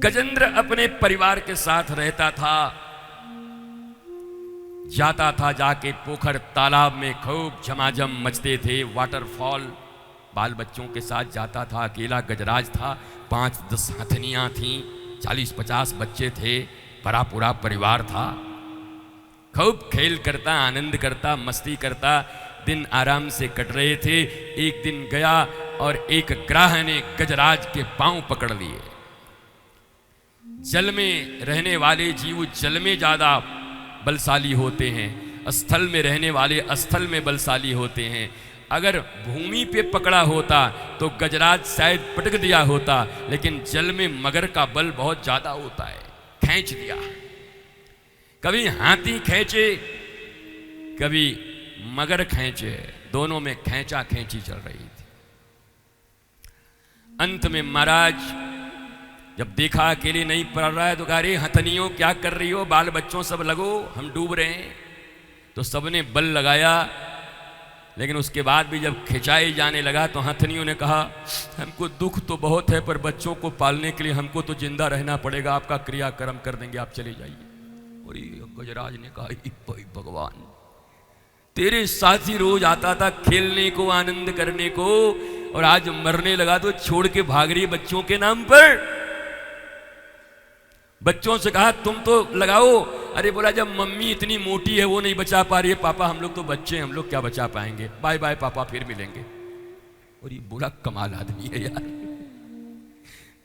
गजेंद्र अपने परिवार के साथ रहता था, जाता था, जाके पोखर तालाब में खूब झमाझम मचते थे, वाटरफॉल, बाल बच्चों के साथ जाता था। अकेला गजराज था, 5-10 हथनियां थीं, 40-50 बच्चे थे, बड़ा पूरा परिवार था। खूब खेल करता, आनंद करता, मस्ती करता, दिन आराम से कट रहे थे। एक दिन गया और एक ग्राह ने गजराज के पांव पकड़ लिए। जल में रहने वाले जीव जल में ज्यादा बलशाली होते हैं, स्थल में रहने वाले स्थल में बलशाली होते हैं। अगर भूमि पे पकड़ा होता तो गजराज शायद पटक दिया होता, लेकिन जल में मगर का बल बहुत ज्यादा होता है, खींच दिया। कभी हाथी खींचे, कभी मगर खींचे, दोनों में खींचा खींची चल रही थी। अंत में महाराज जब देखा अकेले नहीं पड़ रहा है तो कहा, अरे हथनियों क्या कर रही हो, बाल बच्चों सब लगो, हम डूब रहे हैं। तो सबने बल लगाया, लेकिन उसके बाद भी जब खिंचाई जाने लगा तो हथनियों ने कहा, हमको दुख तो बहुत है, पर बच्चों को पालने के लिए हमको तो जिंदा रहना पड़ेगा, आपका क्रियाक्रम कर देंगे, आप चले जाइए। और गजराज ने कहा, भाई भगवान, तेरे साथ ही रोज आता था खेलने को, आनंद करने को, और आज मरने लगा तो छोड़ के भाग रही बच्चों के नाम पर। बच्चों से कहा तुम तो लगाओ। अरे बोला, जब मम्मी इतनी मोटी है वो नहीं बचा पा रही है, पापा हम लोग तो बच्चे हैं, हम लोग क्या बचा पाएंगे, बाय बाय पापा, फिर मिलेंगे। और ये बड़ा कमाल आदमी है यार,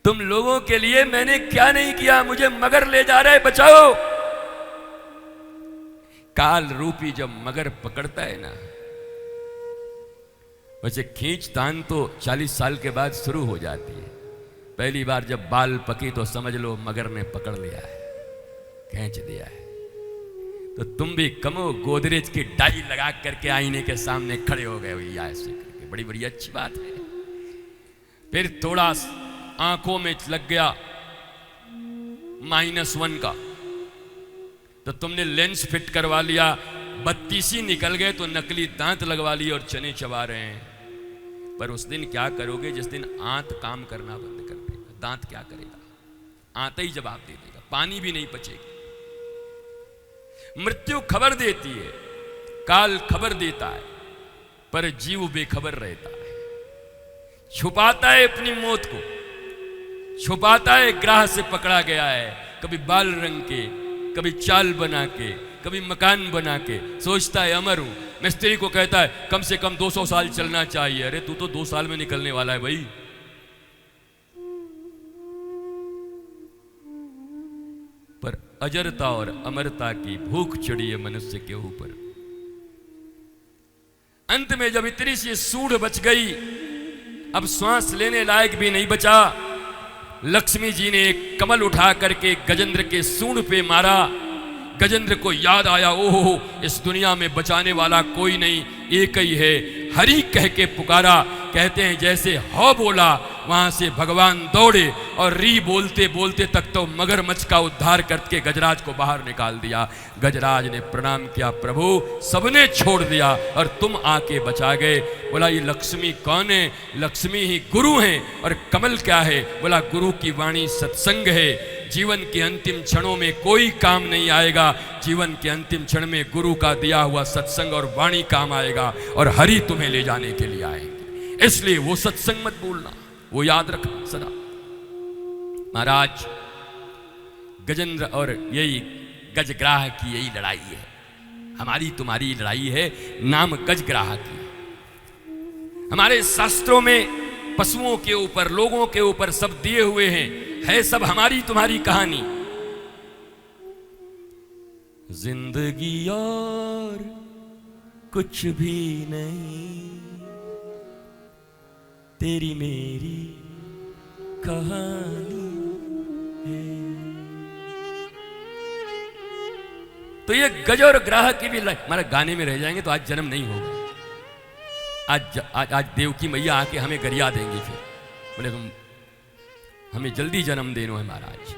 तुम लोगों के लिए मैंने क्या नहीं किया, मुझे मगर ले जा रहा है, बचाओ। काल रूपी जब मगर पकड़ता है ना, वैसे खींचतान तो 40 साल के बाद शुरू हो जाती है। पहली बार जब बाल पकी तो समझ लो मगर ने पकड़ लिया है, खींच दिया है। तो तुम भी कमो गोदरेज की डाई लगा करके आईने के सामने खड़े हो गए भैया, ऐसे करके, बड़ी बड़ी अच्छी बात है। फिर थोड़ा आंखों में लग गया -1 का, तो तुमने लेंस फिट करवा लिया, 32 ही निकल गए तो नकली दांत लगवा लिए और चने चबा रहे हैं। पर उस दिन क्या करोगे जिस दिन आंत काम करना बंद कर देगा, दांत क्या करेगा, आंत ही जवाब दे देगा, पानी भी नहीं बचेगी। मृत्यु खबर देती है, काल खबर देता है, पर जीव बेखबर रहता है, छुपाता है अपनी मौत को, छुपाता है ग्राह से पकड़ा गया है, कभी बाल रंग के, कभी चाल बना के, कभी मकान बना के, सोचता है अमर हूं। मिस्त्री को कहता है कम से कम 200 साल चलना चाहिए, अरे तू तो 2 साल में निकलने वाला है भाई। पर अजरता और अमरता की भूख चढ़ी है मनुष्य के ऊपर। अंत में जब इतनी सी सूढ़ बच गई, अब श्वास लेने लायक भी नहीं बचा, लक्ष्मी जी ने एक कमल उठा करके गजेंद्र के सूंड पे मारा। गजेंद्र को याद आया, ओहो इस दुनिया में बचाने वाला कोई नहीं, एक ही है, हरि कह के पुकारा। कहते हैं जैसे हौ बोला वहां से भगवान दौड़े और री बोलते बोलते तक तो मगरमच्छ का उद्धार करके गजराज को बाहर निकाल दिया। गजराज ने प्रणाम किया, प्रभु सबने छोड़ दिया और तुम आके बचा गए। बोला ये लक्ष्मी कौन है? लक्ष्मी ही गुरु हैं। और कमल क्या है? बोला गुरु की वाणी सत्संग है। जीवन के अंतिम क्षणों में कोई काम नहीं आएगा, जीवन के अंतिम क्षण में गुरु का दिया हुआ सत्संग और वाणी काम आएगा और हरि तुम्हें ले जाने के लिए आएंगे। इसलिए वो सत्संग मत भूलना, वो याद रखना सदा। महाराज गजेंद्र और यही गजग्राह की यही लड़ाई है, हमारी तुम्हारी लड़ाई है, नाम गजग्राह की। हमारे शास्त्रों में पशुओं के ऊपर, लोगों के ऊपर सब दिए हुए हैं, है सब हमारी तुम्हारी कहानी। जिंदगी और कुछ भी नहीं, तेरी मेरी कहानी है। तो ये गज और ग्राह की भी हमारे गाने में रह जाएंगे तो आज जन्म नहीं होगा। आज देवकी मैया आके हमें गरिया देंगी, फिर बोले तुम हमें जल्दी जन्म देना है महाराज।